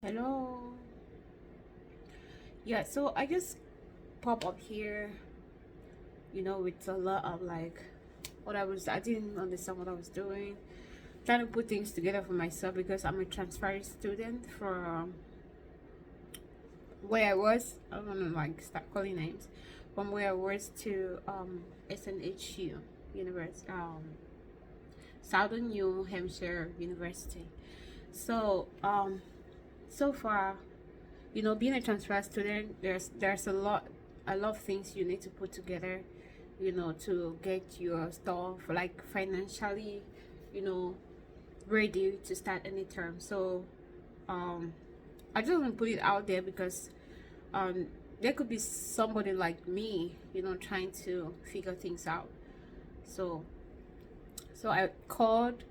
Hello. Yeah, so I just pop up here, with a lot of like I didn't understand what I was doing, trying to put things together for myself because I'm a transfer student from where I was. I don't want to like start calling names, from where I was to SNHU University, Southern New Hampshire University. So so far, being a transfer student, there's a lot of things you need to put together, to get your stuff like financially, you know ready to start any term. So um I just want to put it out there because um there could be somebody like me, trying to figure things out. So so I called,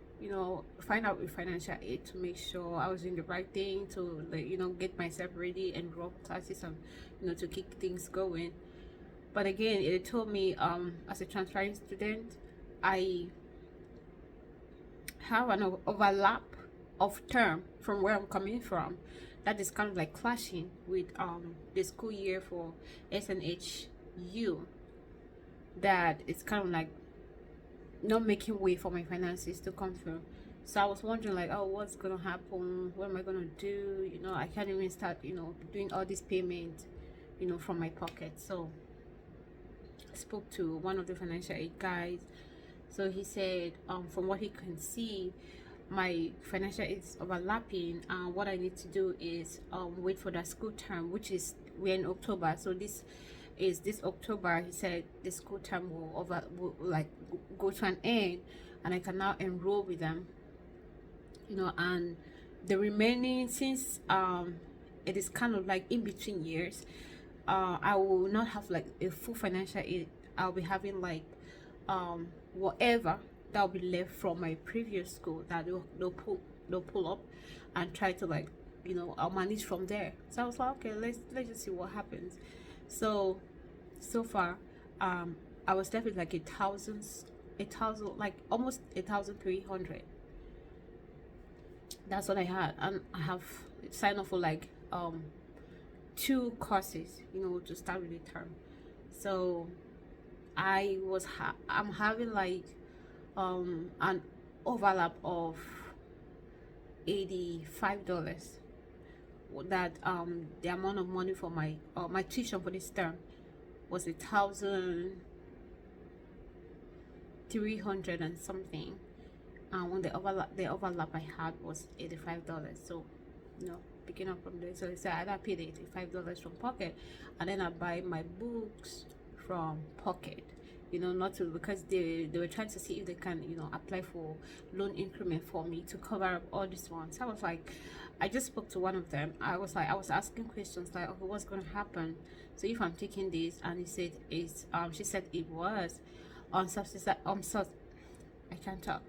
find out with financial aid to make sure I was doing the right thing, to like, get myself ready, enroll classes, and to keep things going. But again, it told me, as a transferring student, I have an overlap of term from where I'm coming from. That is kind of like clashing with the school year for SNHU. That it's kind of like not making way for my finances to come through. So I was wondering like, oh, what's gonna happen? What am I gonna do? I can't even start, doing all this payment, from my pocket. So I spoke to one of the financial aid guys. So he said, from what he can see, my financial is overlapping, and what I need to do is wait for that school term, which is we're in October. So this October, he said the school term will like go to an end, and I can now enroll with them. And the remaining, since it is kind of like in between years, I will not have like a full financial aid. I'll be having like whatever that'll be left from my previous school that they'll pull up and try to like, I'll manage from there. So I was like, okay, let's just see what happens. So far, I was left with like a thousand, like almost 1,300. That's what I had, and I have signed up for like two courses, to start with the term. So I'm having like an overlap of $85. That the amount of money for my tuition for this term was 1,300 and something, and when the overlap I had was $85. So, picking up from there, so it's either paid $85 from pocket, and then I buy my books from pocket. Not to, because they were trying to see if they can, apply for loan increment for me to cover up all these ones. I was like, I just spoke to one of them. I was asking questions like, okay, what's going to happen? So if I'm taking this, and he said she said it was on subsidized, I can't talk,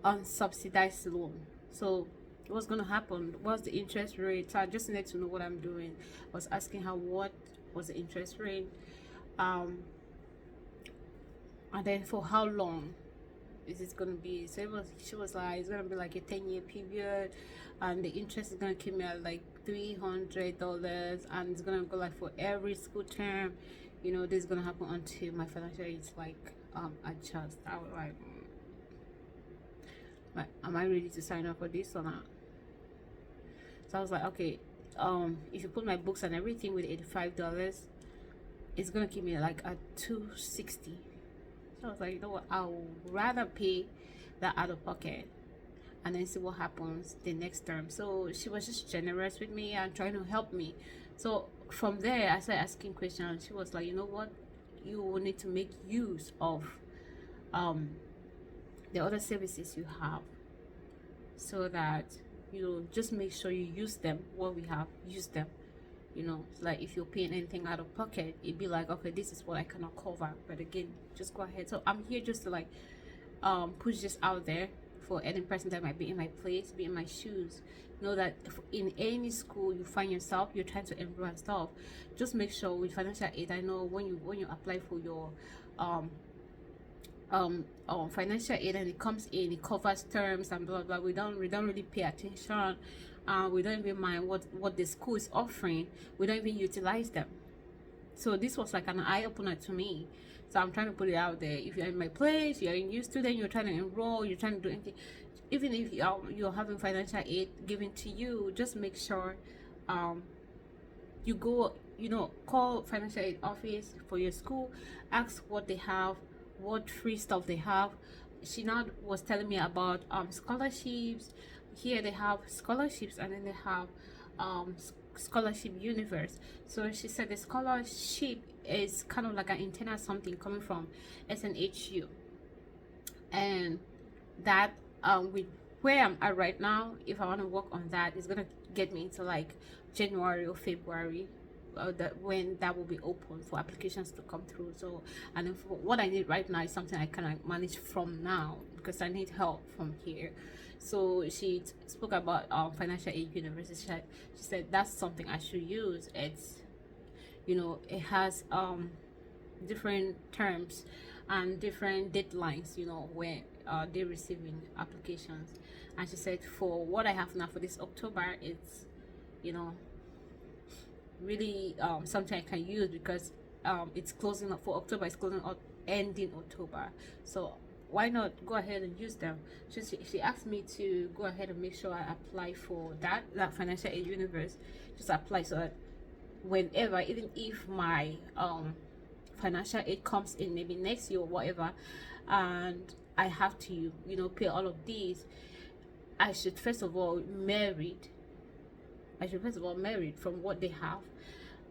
on subsidized loan. So what's going to happen? What's the interest rate? So I just needed to know what I'm doing. I was asking her what was the interest rate, um and then for how long is it gonna be. So she was like, it's gonna be like a 10-year period, and the interest is gonna keep me at like $300, and it's gonna go like for every school term. This is gonna happen until my financial is like adjust. I was like, am I ready to sign up for this or not? So I was like, okay, if you put my books and everything with $85, it's gonna keep me like at 260. So I was like, you know what, I'll rather pay that out of pocket and then see what happens the next term. So she was just generous with me and trying to help me. So from there, I started asking questions. She was like, you know what, you will need to make use of the other services you have, so that just make sure you use them. What we have, use them. Like if you're paying anything out of pocket, it'd be like, okay, this is what I cannot cover, but again, just go ahead. So I'm here just to like push this out there for any person that might be in my place, be in my shoes. Know that in any school you find yourself, you're trying to enroll and stuff, just make sure with financial aid, I know when you apply for your financial aid and it comes in, it covers terms and blah blah. We don't really pay attention we don't even mind what the school is offering. We don't even utilize them. So this was like an eye-opener to me. So I'm trying to put it out there. If you're in my place, you're a new student, you're trying to enroll, you're trying to do anything, even if you're having financial aid given to you, just make sure you go, call financial aid office for your school, ask what they have, what free stuff they have. She now was telling me about scholarships. Here they have scholarships, and then they have scholarship universe. So she said the scholarship is kind of like an internal something coming from SNHU, and that with where I'm at right now, if I want to work on that, it's gonna get me into like January or February, that when that will be open for applications to come through. So, and then for what I need right now is something I can manage from now, because I need help from here. So she spoke about financial aid university. She said that's something I should use. It's, it has different terms and different deadlines, when they're receiving applications. And she said for what I have now for this October, it's, really something I can use, because it's closing up for October. It's closing up ending October. So why not go ahead and use them? She asked me to go ahead and make sure I apply for that financial aid universe. Just apply, so that whenever, even if my financial aid comes in maybe next year or whatever, and I have to pay all of these, I should first of all married from what they have.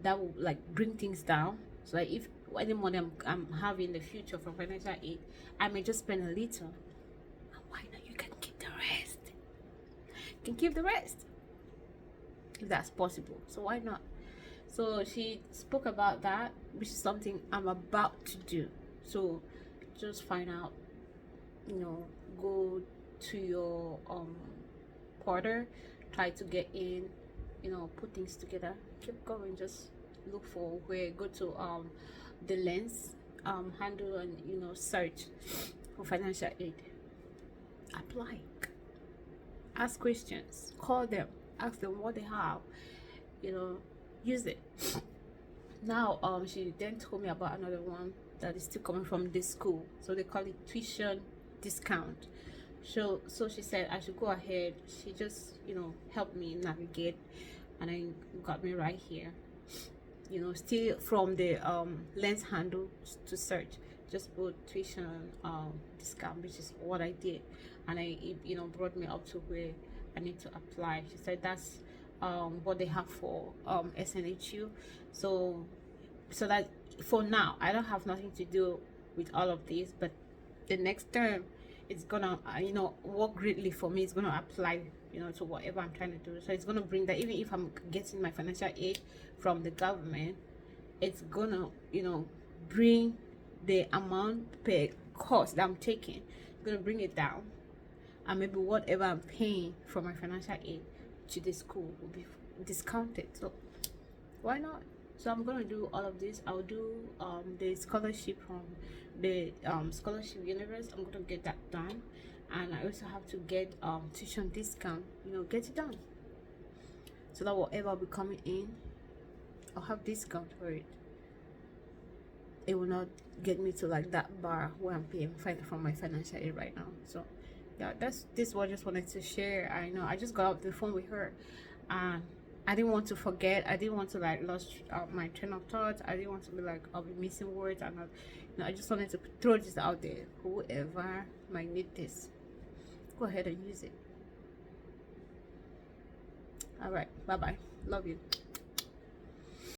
That will like bring things down. So like if any money I'm having in the future from financial aid, I may just spend a little. And why not? You can keep the rest. If that's possible. So why not? So she spoke about that, which is something I'm about to do. So just find out, go to your portal, try to get in, put things together, keep going, just look for where, go to the lens handle, and search for financial aid, apply, ask questions, call them, ask them what they have, use it. Now she then told me about another one that is still coming from this school, so they call it tuition discount. So she said I should go ahead. She just helped me navigate, and then got me right here, still from the lens handle to search, just put tuition discount, which is what I did, and it brought me up to where I need to apply. She said that's what they have for SNHU. So that for now I don't have nothing to do with all of this, but the next term it's gonna work greatly for me. It's gonna apply to whatever I'm trying to do. So it's gonna bring that, even if I'm getting my financial aid from the government, it's gonna bring the amount per course that I'm taking, it's gonna bring it down, and maybe whatever I'm paying for my financial aid to the school will be discounted. So why not? So I'm gonna do all of this. I'll do the scholarship from the scholarship universe. I'm gonna get that done, and I also have to get tuition discount, get it done, so that whatever will be coming in, I'll have discount for it. It will not get me to like that bar where I'm paying from my financial aid right now. So yeah, this what I just wanted to share. I know I just got off the phone with her, and I didn't want to forget. I didn't want to like lose my train of thought. I didn't want to be like I'll be missing words. And I just wanted to throw this out there. Whoever might need this, go ahead and use it. All right, bye bye. Love you.